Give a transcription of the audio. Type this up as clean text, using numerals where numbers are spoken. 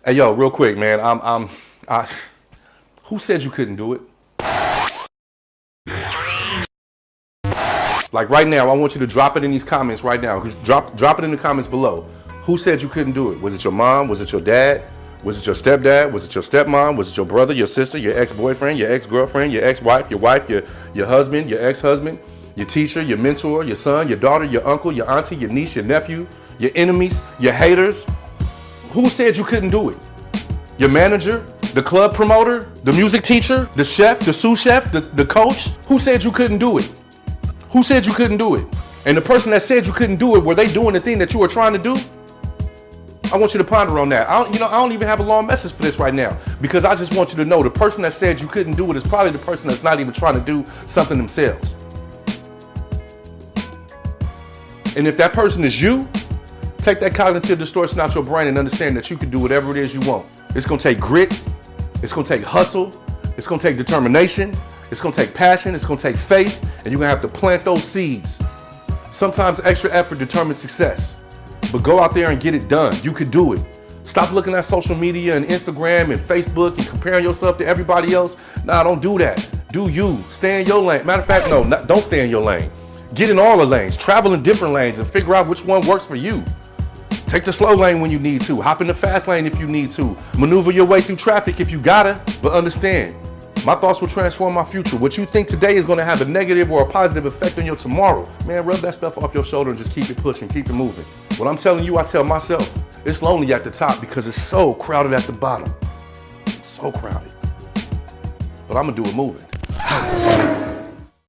Hey, yo, real quick, man. Who said you couldn't do it? Like right now, I want you to drop it in these comments right now. Drop it in the comments below. Who said you couldn't do it? Was it your mom? Was it your dad? Was it your stepdad? Was it your stepmom? Was it your brother, your sister, your ex-boyfriend, your ex-girlfriend, your ex-wife, your husband, your ex-husband, your teacher, your mentor, your son, your daughter, your uncle, your auntie, your niece, your nephew, your enemies, your haters? Who said you couldn't do it? Your manager, the club promoter, the music teacher, the chef, the sous chef, the coach? Who said you couldn't do it? Who said you couldn't do it? And the person that said you couldn't do it, were they doing the thing that you were trying to do? I want you to ponder on that. I don't even have a long message for this right now, because I just want you to know the person that said you couldn't do it is probably the person that's not even trying to do something themselves. And if that person is you, take that cognitive distortion out your brain and understand that you can do whatever it is you want. It's gonna take grit, it's gonna take hustle, it's gonna take determination, it's gonna take passion, it's gonna take faith, and you're gonna have to plant those seeds. Sometimes extra effort determines success, but go out there and get it done. You can do it. Stop looking at social media and Instagram and Facebook and comparing yourself to everybody else. Nah, don't do that. Do you. Stay in your lane. Matter of fact, no, don't stay in your lane. Get in all the lanes, travel in different lanes and figure out which one works for you. Take the slow lane when you need to. Hop in the fast lane if you need to. Maneuver your way through traffic if you gotta. But understand, my thoughts will transform my future. What you think today is gonna have a negative or a positive effect on your tomorrow. Man, rub that stuff off your shoulder and just keep it pushing, keep it moving. What I'm telling you, I tell myself, it's lonely at the top because it's so crowded at the bottom. So crowded. But I'm gonna do it moving.